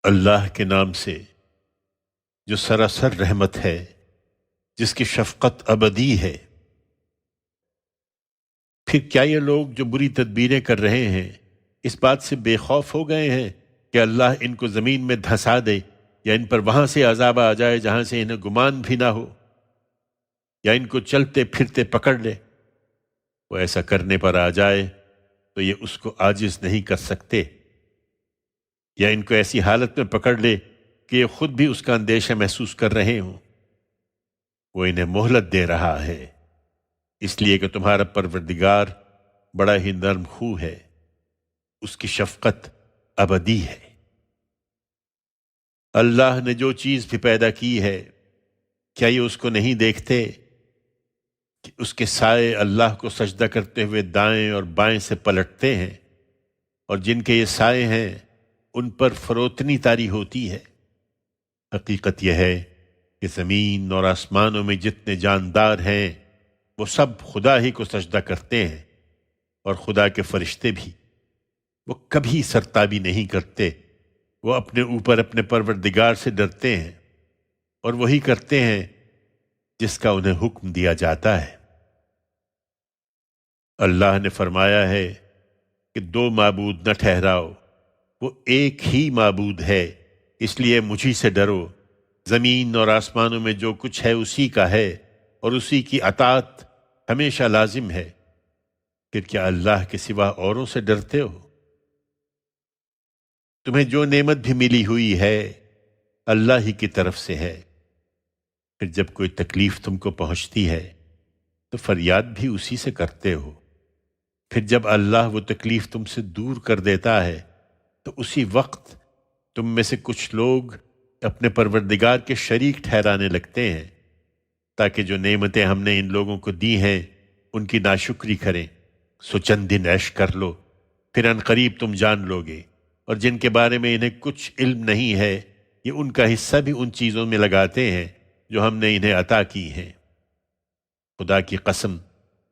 اللہ کے نام سے جو سراسر رحمت ہے، جس کی شفقت ابدی ہے۔ پھر کیا یہ لوگ جو بری تدبیریں کر رہے ہیں اس بات سے بے خوف ہو گئے ہیں کہ اللہ ان کو زمین میں دھسا دے، یا ان پر وہاں سے عذاب آ جائے جہاں سے انہیں گمان بھی نہ ہو، یا ان کو چلتے پھرتے پکڑ لے؟ وہ ایسا کرنے پر آ جائے تو یہ اس کو عاجز نہیں کر سکتے، یا ان کو ایسی حالت میں پکڑ لے کہ یہ خود بھی اس کا اندیشہ محسوس کر رہے ہوں۔ وہ انہیں مہلت دے رہا ہے، اس لیے کہ تمہارا پروردگار بڑا ہی نرم خو ہے، اس کی شفقت ابدی ہے۔ اللہ نے جو چیز بھی پیدا کی ہے، کیا یہ اس کو نہیں دیکھتے کہ اس کے سائے اللہ کو سجدہ کرتے ہوئے دائیں اور بائیں سے پلٹتے ہیں، اور جن کے یہ سائے ہیں ان پر فروتنی طاری ہوتی ہے۔ حقیقت یہ ہے کہ زمین اور آسمانوں میں جتنے جاندار ہیں وہ سب خدا ہی کو سجدہ کرتے ہیں، اور خدا کے فرشتے بھی۔ وہ کبھی سرتابی نہیں کرتے، وہ اپنے اوپر اپنے پروردگار سے ڈرتے ہیں، اور وہی کرتے ہیں جس کا انہیں حکم دیا جاتا ہے۔ اللہ نے فرمایا ہے کہ دو معبود نہ ٹھہراؤ، وہ ایک ہی معبود ہے، اس لیے مجھی سے ڈرو۔ زمین اور آسمانوں میں جو کچھ ہے اسی کا ہے، اور اسی کی اطاعت ہمیشہ لازم ہے۔ پھر کیا اللہ کے سوا اوروں سے ڈرتے ہو؟ تمہیں جو نعمت بھی ملی ہوئی ہے اللہ ہی کی طرف سے ہے۔ پھر جب کوئی تکلیف تم کو پہنچتی ہے تو فریاد بھی اسی سے کرتے ہو۔ پھر جب اللہ وہ تکلیف تم سے دور کر دیتا ہے تو اسی وقت تم میں سے کچھ لوگ اپنے پروردگار کے شریک ٹھہرانے لگتے ہیں، تاکہ جو نعمتیں ہم نے ان لوگوں کو دی ہیں ان کی ناشکری کریں۔ سو چند دن عیش کر لو، پھر عنقریب تم جان لو گے۔ اور جن کے بارے میں انہیں کچھ علم نہیں ہے، یہ ان کا حصہ بھی ان چیزوں میں لگاتے ہیں جو ہم نے انہیں عطا کی ہیں۔ خدا کی قسم،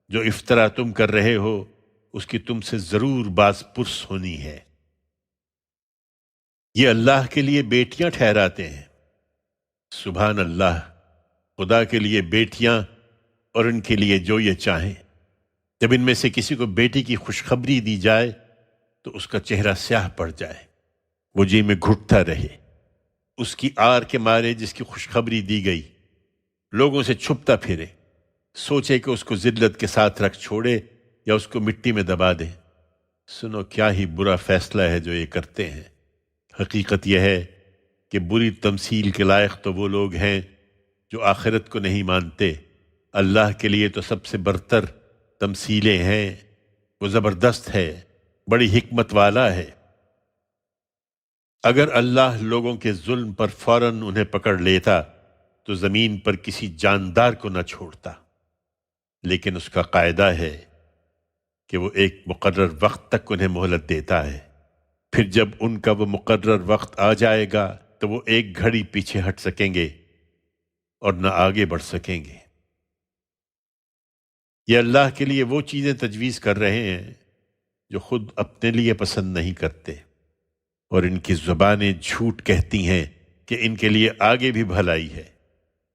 جو افطرا تم کر رہے ہو اس کی تم سے ضرور باز پرس ہونی ہے۔ یہ اللہ کے لیے بیٹیاں ٹھہراتے ہیں۔ سبحان اللہ، خدا کے لیے بیٹیاں اور ان کے لیے جو یہ چاہیں۔ جب ان میں سے کسی کو بیٹی کی خوشخبری دی جائے تو اس کا چہرہ سیاہ پڑ جائے، وہ جی میں گھٹتا رہے، اس کی آر کے مارے جس کی خوشخبری دی گئی، لوگوں سے چھپتا پھرے، سوچے کہ اس کو ذلت کے ساتھ رکھ چھوڑے یا اس کو مٹی میں دبا دے۔ سنو، کیا ہی برا فیصلہ ہے جو یہ کرتے ہیں۔ حقیقت یہ ہے کہ بری تمثیل کے لائق تو وہ لوگ ہیں جو آخرت کو نہیں مانتے۔ اللہ کے لیے تو سب سے برتر تمثیلیں ہیں، وہ زبردست ہے، بڑی حکمت والا ہے۔ اگر اللہ لوگوں کے ظلم پر فوراً انہیں پکڑ لیتا تو زمین پر کسی جاندار کو نہ چھوڑتا، لیکن اس کا قاعدہ ہے کہ وہ ایک مقرر وقت تک انہیں مہلت دیتا ہے۔ پھر جب ان کا وہ مقرر وقت آ جائے گا تو وہ ایک گھڑی پیچھے ہٹ سکیں گے اور نہ آگے بڑھ سکیں گے۔ یہ اللہ کے لیے وہ چیزیں تجویز کر رہے ہیں جو خود اپنے لیے پسند نہیں کرتے، اور ان کی زبانیں جھوٹ کہتی ہیں کہ ان کے لیے آگے بھی بھلائی ہے۔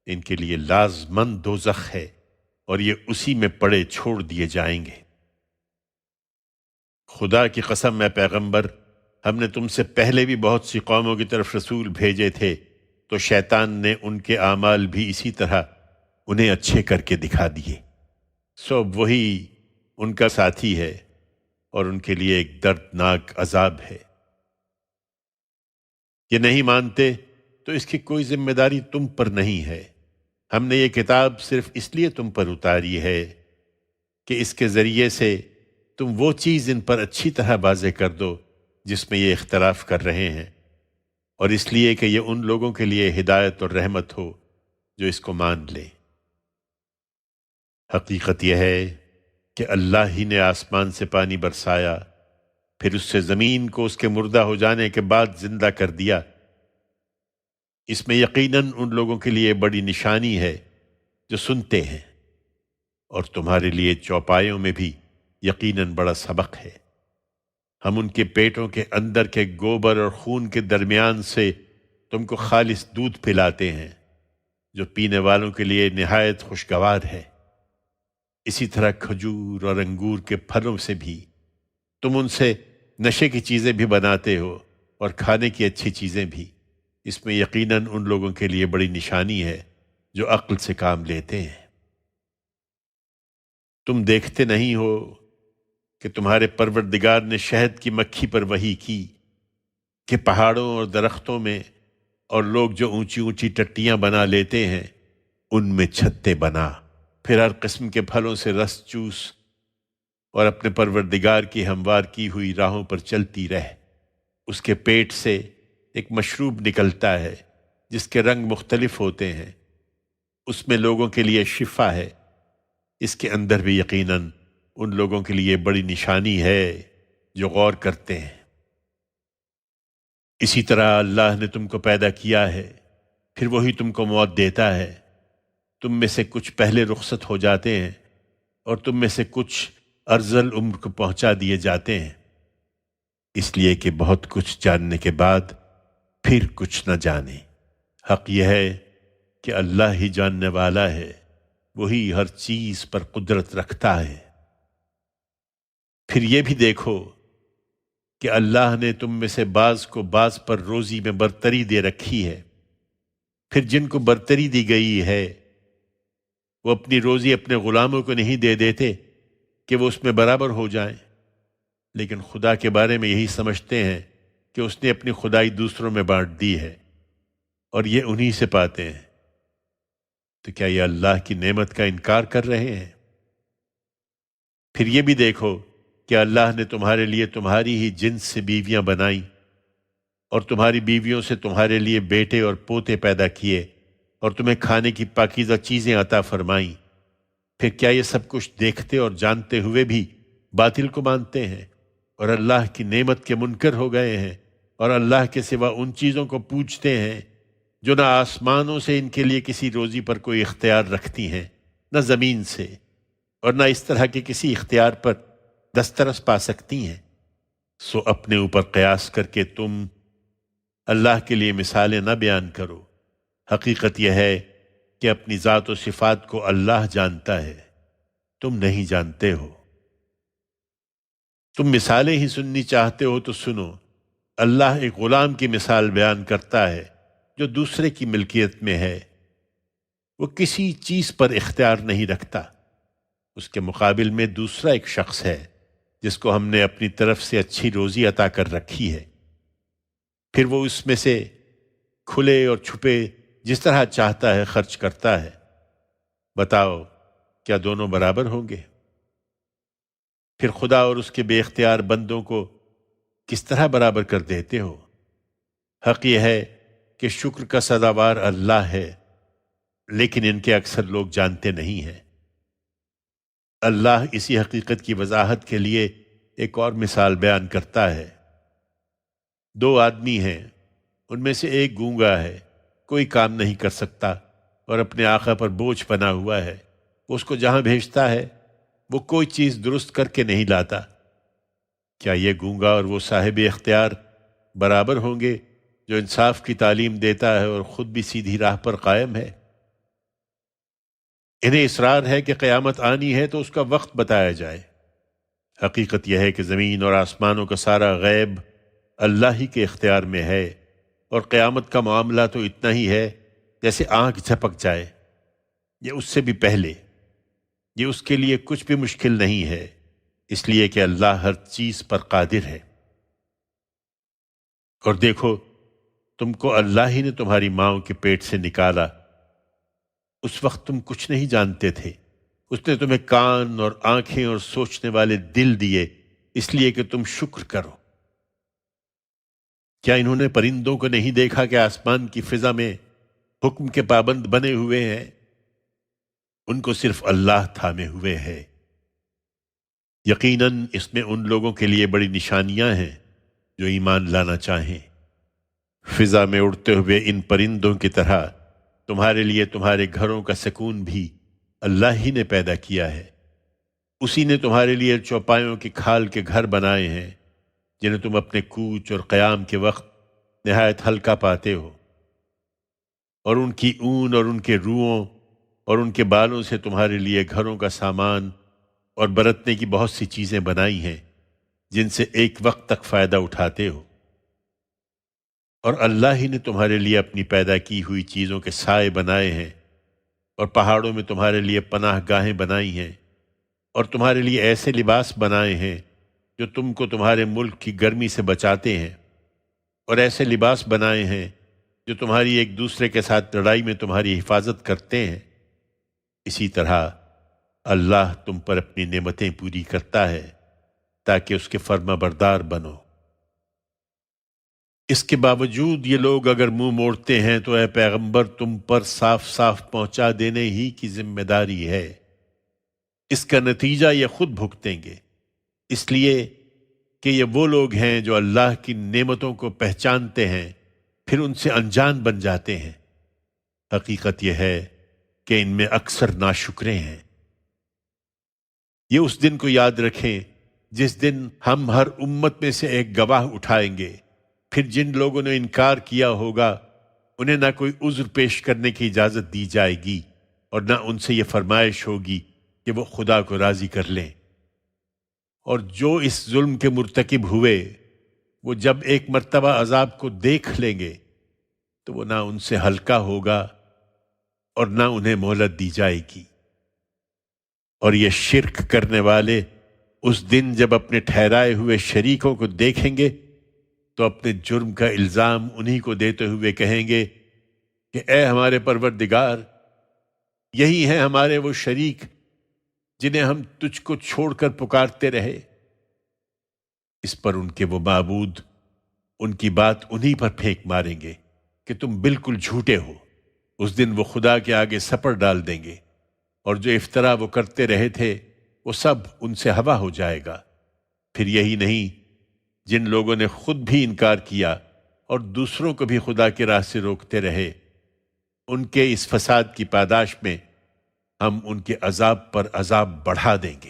ان کے لیے لازماً دوزخ ہے، اور یہ اسی میں پڑے چھوڑ دیے جائیں گے۔ خدا کی قسم اے پیغمبر، ہم نے تم سے پہلے بھی بہت سی قوموں کی طرف رسول بھیجے تھے، تو شیطان نے ان کے اعمال بھی اسی طرح انہیں اچھے کر کے دکھا دیے۔ سو وہی ان کا ساتھی ہے، اور ان کے لیے ایک دردناک عذاب ہے۔ یہ نہیں مانتے تو اس کی کوئی ذمہ داری تم پر نہیں ہے۔ ہم نے یہ کتاب صرف اس لیے تم پر اتاری ہے کہ اس کے ذریعے سے تم وہ چیز ان پر اچھی طرح واضح کر دو جس میں یہ اختلاف کر رہے ہیں، اور اس لیے کہ یہ ان لوگوں کے لیے ہدایت اور رحمت ہو جو اس کو مان لیں۔ حقیقت یہ ہے کہ اللہ ہی نے آسمان سے پانی برسایا، پھر اس سے زمین کو اس کے مردہ ہو جانے کے بعد زندہ کر دیا۔ اس میں یقیناً ان لوگوں کے لیے بڑی نشانی ہے جو سنتے ہیں، اور تمہارے لیے چوپایوں میں بھی یقیناً بڑا سبق ہے۔ ہم ان کے پیٹوں کے اندر کے گوبر اور خون کے درمیان سے تم کو خالص دودھ پلاتے ہیں جو پینے والوں کے لیے نہایت خوشگوار ہے۔ اسی طرح کھجور اور انگور کے پھلوں سے بھی تم ان سے نشے کی چیزیں بھی بناتے ہو اور کھانے کی اچھی چیزیں بھی۔ اس میں یقیناً ان لوگوں کے لیے بڑی نشانی ہے جو عقل سے کام لیتے ہیں۔ تم دیکھتے نہیں ہو کہ تمہارے پروردگار نے شہد کی مکھی پر وحی کی کہ پہاڑوں اور درختوں میں اور لوگ جو اونچی اونچی ٹٹیاں بنا لیتے ہیں ان میں چھتے بنا، پھر ہر قسم کے پھلوں سے رس چوس اور اپنے پروردگار کی ہموار کی ہوئی راہوں پر چلتی رہ۔ اس کے پیٹ سے ایک مشروب نکلتا ہے جس کے رنگ مختلف ہوتے ہیں، اس میں لوگوں کے لیے شفا ہے۔ اس کے اندر بھی یقیناً ان لوگوں کے لیے بڑی نشانی ہے جو غور کرتے ہیں۔ اسی طرح اللہ نے تم کو پیدا کیا ہے، پھر وہی تم کو موت دیتا ہے۔ تم میں سے کچھ پہلے رخصت ہو جاتے ہیں اور تم میں سے کچھ ارذل عمر کو پہنچا دیے جاتے ہیں، اس لیے کہ بہت کچھ جاننے کے بعد پھر کچھ نہ جانے۔ حق یہ ہے کہ اللہ ہی جاننے والا ہے، وہی ہر چیز پر قدرت رکھتا ہے۔ پھر یہ بھی دیکھو کہ اللہ نے تم میں سے بعض کو بعض پر روزی میں برتری دے رکھی ہے، پھر جن کو برتری دی گئی ہے وہ اپنی روزی اپنے غلاموں کو نہیں دے دیتے کہ وہ اس میں برابر ہو جائیں، لیکن خدا کے بارے میں یہی سمجھتے ہیں کہ اس نے اپنی خدائی دوسروں میں بانٹ دی ہے اور یہ انہی سے پاتے ہیں۔ تو کیا یہ اللہ کی نعمت کا انکار کر رہے ہیں؟ پھر یہ بھی دیکھو کہ اللہ نے تمہارے لیے تمہاری ہی جنس سے بیویاں بنائیں اور تمہاری بیویوں سے تمہارے لیے بیٹے اور پوتے پیدا کیے اور تمہیں کھانے کی پاکیزہ چیزیں عطا فرمائیں۔ پھر کیا یہ سب کچھ دیکھتے اور جانتے ہوئے بھی باطل کو مانتے ہیں اور اللہ کی نعمت کے منکر ہو گئے ہیں اور اللہ کے سوا ان چیزوں کو پوجتے ہیں جو نہ آسمانوں سے ان کے لیے کسی روزی پر کوئی اختیار رکھتی ہیں، نہ زمین سے، اور نہ اس طرح کے کسی اختیار پر دسترس پا سکتی ہیں؟ سو اپنے اوپر قیاس کر کے تم اللہ کے لیے مثالیں نہ بیان کرو۔ حقیقت یہ ہے کہ اپنی ذات و صفات کو اللہ جانتا ہے، تم نہیں جانتے ہو۔ تم مثالیں ہی سننی چاہتے ہو تو سنو۔ اللہ ایک غلام کی مثال بیان کرتا ہے جو دوسرے کی ملکیت میں ہے، وہ کسی چیز پر اختیار نہیں رکھتا۔ اس کے مقابل میں دوسرا ایک شخص ہے جس کو ہم نے اپنی طرف سے اچھی روزی عطا کر رکھی ہے، پھر وہ اس میں سے کھلے اور چھپے جس طرح چاہتا ہے خرچ کرتا ہے۔ بتاؤ کیا دونوں برابر ہوں گے؟ پھر خدا اور اس کے بے اختیار بندوں کو کس طرح برابر کر دیتے ہو؟ حق یہ ہے کہ شکر کا سزاوار اللہ ہے، لیکن ان کے اکثر لوگ جانتے نہیں ہیں۔ اللہ اسی حقیقت کی وضاحت کے لیے ایک اور مثال بیان کرتا ہے۔ دو آدمی ہیں، ان میں سے ایک گونگا ہے، کوئی کام نہیں کر سکتا اور اپنے آقا پر بوجھ بنا ہوا ہے۔ وہ اس کو جہاں بھیجتا ہے وہ کوئی چیز درست کر کے نہیں لاتا۔ کیا یہ گونگا اور وہ صاحب اختیار برابر ہوں گے جو انصاف کی تعلیم دیتا ہے اور خود بھی سیدھی راہ پر قائم ہے؟ انہیں اصرار ہے کہ قیامت آنی ہے تو اس کا وقت بتایا جائے۔ حقیقت یہ ہے کہ زمین اور آسمانوں کا سارا غیب اللہ ہی کے اختیار میں ہے، اور قیامت کا معاملہ تو اتنا ہی ہے جیسے آنکھ جھپک جائے، یہ اس سے بھی پہلے۔ یہ اس کے لیے کچھ بھی مشکل نہیں ہے، اس لیے کہ اللہ ہر چیز پر قادر ہے۔ اور دیکھو، تم کو اللہ ہی نے تمہاری ماؤں کے پیٹ سے نکالا، اس وقت تم کچھ نہیں جانتے تھے۔ اس نے تمہیں کان اور آنکھیں اور سوچنے والے دل دیے اس لیے کہ تم شکر کرو۔ کیا انہوں نے پرندوں کو نہیں دیکھا کہ آسمان کی فضا میں حکم کے پابند بنے ہوئے ہیں؟ ان کو صرف اللہ تھامے ہوئے ہے۔ یقیناً اس میں ان لوگوں کے لیے بڑی نشانیاں ہیں جو ایمان لانا چاہیں۔ فضا میں اڑتے ہوئے ان پرندوں کی طرح تمہارے لیے تمہارے گھروں کا سکون بھی اللہ ہی نے پیدا کیا ہے۔ اسی نے تمہارے لیے چوپایوں کی کھال کے گھر بنائے ہیں جنہیں تم اپنے کوچ اور قیام کے وقت نہایت ہلکا پاتے ہو، اور ان کی اون اور ان کے روؤں اور ان کے بالوں سے تمہارے لیے گھروں کا سامان اور برتنے کی بہت سی چیزیں بنائی ہیں جن سے ایک وقت تک فائدہ اٹھاتے ہو۔ اور اللہ ہی نے تمہارے لیے اپنی پیدا کی ہوئی چیزوں کے سائے بنائے ہیں، اور پہاڑوں میں تمہارے لیے پناہ گاہیں بنائی ہیں، اور تمہارے لیے ایسے لباس بنائے ہیں جو تم کو تمہارے ملک کی گرمی سے بچاتے ہیں، اور ایسے لباس بنائے ہیں جو تمہاری ایک دوسرے کے ساتھ لڑائی میں تمہاری حفاظت کرتے ہیں۔ اسی طرح اللہ تم پر اپنی نعمتیں پوری کرتا ہے تاکہ اس کے فرما بردار بنو۔ اس کے باوجود یہ لوگ اگر منہ موڑتے ہیں تو اے پیغمبر تم پر صاف صاف پہنچا دینے ہی کی ذمہ داری ہے، اس کا نتیجہ یہ خود بھگتیں گے، اس لیے کہ یہ وہ لوگ ہیں جو اللہ کی نعمتوں کو پہچانتے ہیں پھر ان سے انجان بن جاتے ہیں۔ حقیقت یہ ہے کہ ان میں اکثر ناشکرے ہیں۔ یہ اس دن کو یاد رکھیں جس دن ہم ہر امت میں سے ایک گواہ اٹھائیں گے، پھر جن لوگوں نے انکار کیا ہوگا انہیں نہ کوئی عذر پیش کرنے کی اجازت دی جائے گی اور نہ ان سے یہ فرمائش ہوگی کہ وہ خدا کو راضی کر لیں۔ اور جو اس ظلم کے مرتکب ہوئے وہ جب ایک مرتبہ عذاب کو دیکھ لیں گے تو وہ نہ ان سے ہلکا ہوگا اور نہ انہیں مہلت دی جائے گی۔ اور یہ شرک کرنے والے اس دن جب اپنے ٹھہرائے ہوئے شریکوں کو دیکھیں گے تو اپنے جرم کا الزام انہی کو دیتے ہوئے کہیں گے کہ اے ہمارے پروردگار، یہی ہیں ہمارے وہ شریک جنہیں ہم تجھ کو چھوڑ کر پکارتے رہے۔ اس پر ان کے وہ معبود ان کی بات انہی پر پھینک ماریں گے کہ تم بالکل جھوٹے ہو۔ اس دن وہ خدا کے آگے سپر ڈال دیں گے، اور جو افطرا وہ کرتے رہے تھے وہ سب ان سے ہوا ہو جائے گا۔ پھر یہی نہیں، جن لوگوں نے خود بھی انکار کیا اور دوسروں کو بھی خدا کی راہ سے روکتے رہے، ان کے اس فساد کی پاداش میں ہم ان کے عذاب پر عذاب بڑھا دیں گے۔